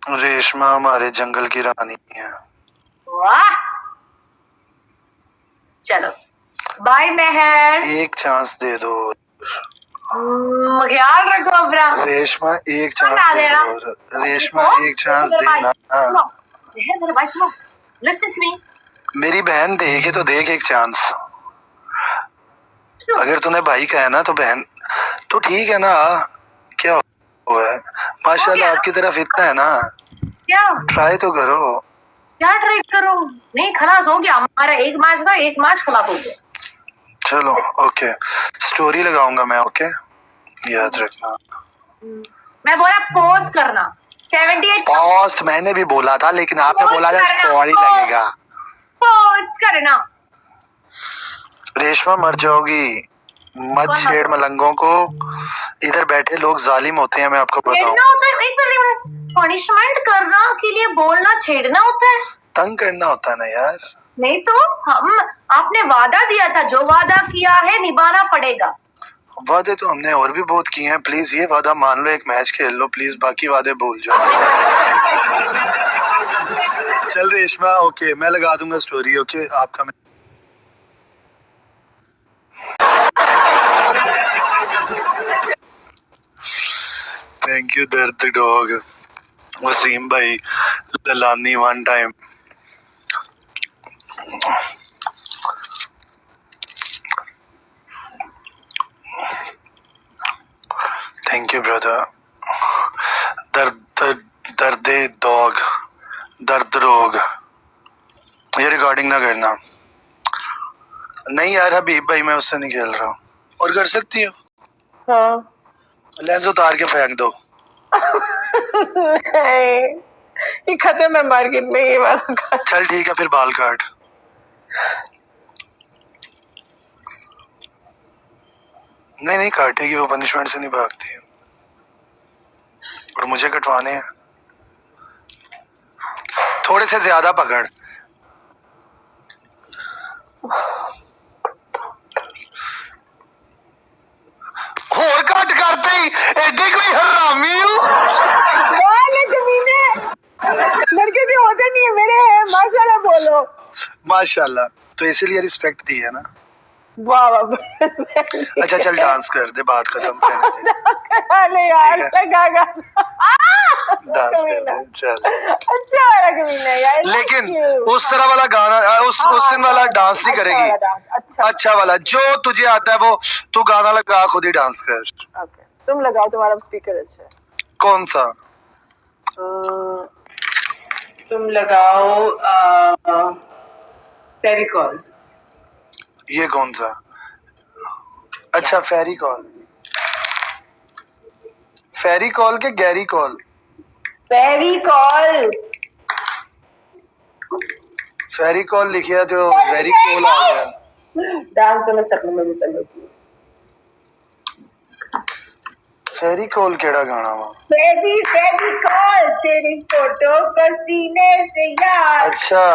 रेशमा हमारे जंगल की रानी है। वाह, चलो बाय मेहर। एक चांस दे दो। ख्याल रखो अपना। रेशमा एक चांस दे दो। रेशमा एक चांस देना। मेरे भाई सुनो, लिसन टू मी। मेरी बहन देखे तो देख एक चांस। अगर तूने भाई कहा है ना तो बहन तो ठीक है ना। क्या हुआ है? माशाल्लाह आपकी तरफ इतना है ना। क्या ट्राई तो करो। क्या ट्राई करो? नहीं, खलास हो गया हमारा। एक मैच था, एक मैच खलास हो गया। चलो ओके, स्टोरी लगाऊंगा मैं। ओके, याद रखना। मैं बोला पोस्ट करना। 78 पोस्ट मैंने भी बोला था, लेकिन आपने बोला था स्टोरी लगेगा। पोस्ट करना। रेशमा मर जाओगी, मत छेड़ मलंगों को। इधर बैठे लोग जालिम होते हैं, मैं आपको बताऊं। पनिशमेंट करना के लिए बोलना छेड़ना होता है, तंग करना होता है ना यार। नहीं तो हम आपने वादा दिया था, जो वादा किया है निभाना पड़ेगा। वादे तो हमने और भी बहुत किए हैं। प्लीज ये वादा मान लो, एक मैच खेल लो प्लीज, बाकी वादे भूल जाओ। चल रेशमा ओके, मैं लगा दूंगा स्टोरी। ओके आपका थैंक यू दर्द डॉग। वसीम भाई Lalani one time. Thank you brother. दर्द दर्दे डॉग, दर्द रोग। ये रिकॉर्डिंग ना करना। नहीं यार हबीब भाई, मैं उससे नहीं खेल रहा हूँ। और कर सकती हो? हाँ। लेंस उतार के फेंक दो। ये खत्म है मार्केट में ये वाला। चल ठीक है फिर बाल काट। नहीं नहीं काटेगी वो, पनिशमेंट से नहीं भागती है। और मुझे कटवाने हैं। थोड़े से ज्यादा पकड़। और काट करते ही एडी कोई हरामी लड़के भी होते नहीं है मेरे। माशाल्लाह बोलो। माशाल्लाह, तो इसीलिए रिस्पेक्ट दी है ना। वाह वाह। अच्छा चल डांस कर दे, बात खत्म करने यार लगा डांस कर दे चल। अच्छा वाला कमीना यार। लेकिन उस तरह वाला गाना, उस दिन वाला डांस नहीं करेगी। अच्छा वाला जो तुझे आता है वो तू गाना लगा, खुद ही डांस कर। ओके तुम लगाओ, तुम्हारा स्पीकर अच्छा है। कौन सा? तुम लगाओ फेविकॉल। ये कौन सा? अच्छा फेरी कॉल। फेरी कॉल के गैरी कॉल? फेरी कॉल। फेरी कॉल लिखिया जो वेरी कॉल आ गया। डांस में सपने में भी कर लेती। फेरी कॉल केड़ा गाना हुआ? फेरी कॉल, तेरी फोटो पसीने से यार। अच्छा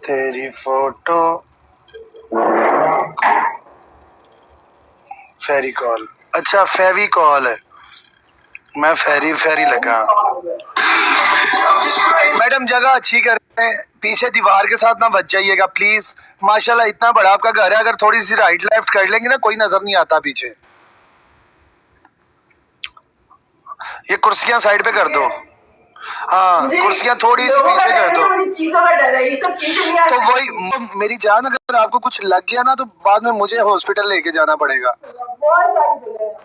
तेरी फोटो फेरी कॉल। अच्छा फेवी कॉल है, मैं फेरी लगा। मैडम जगह अच्छी कर रहे हैं, पीछे दीवार के साथ ना बच जाइएगा प्लीज। माशाल्लाह इतना बड़ा आपका घर है, अगर थोड़ी सी राइट लेफ्ट कर लेंगे ना कोई नजर नहीं आता पीछे। ये कुर्सियां साइड पे कर दो। हाँ कुर्सियां थोड़ी सी पीछे कर दो। चीजों का डर है, ये सब चीजें नहीं तो वही मेरी जान, अगर आपको कुछ लग गया ना तो बाद में मुझे हॉस्पिटल लेके जाना पड़ेगा। बहुत सारी जगह है।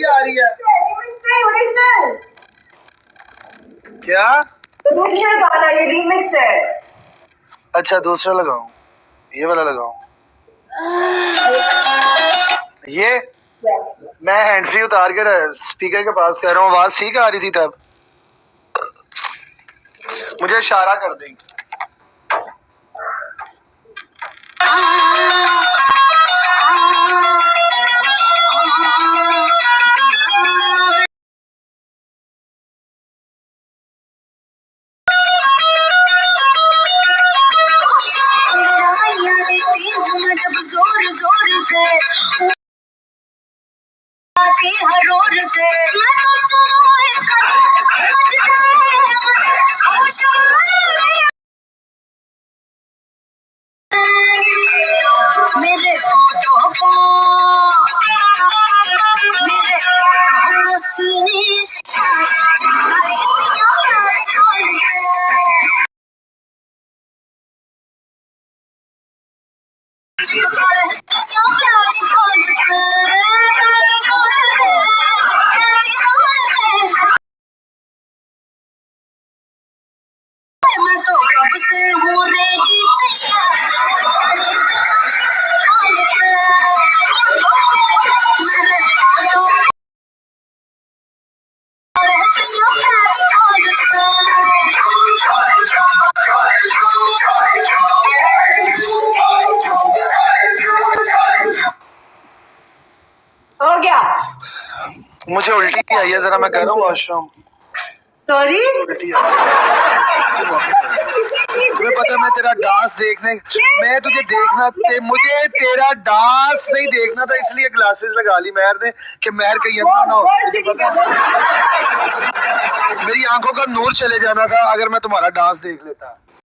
आ रही है ओरिजिनल क्या? दूसरा गाना, ये रीमिक्स है। अच्छा दूसरा लगाऊं, ये वाला लगाऊं? ये मैं हैंड फ्री उतार कर स्पीकर के पास कह रहा हूँ, आवाज ठीक आ रही थी तब। मुझे इशारा कर दें। हर रोज से मैं तो चलो मेरे सीने मैं तो कब से हूँ रेडी हो गया मुझे उल्टी आई है, जरा मैं कह रहा हूँ वॉशरूम। सॉरी उल्टी आई है। तुम्हें पता है मैं तेरा डांस देखने, मैं तुझे देखना मुझे तेरा डांस नहीं देखना था, इसलिए ग्लासेस लगा ली मेहर ने कि मेहर कहीं अपना ना हो। मेरी आंखों का नूर चले जाना था अगर मैं तुम्हारा डांस देख लेता।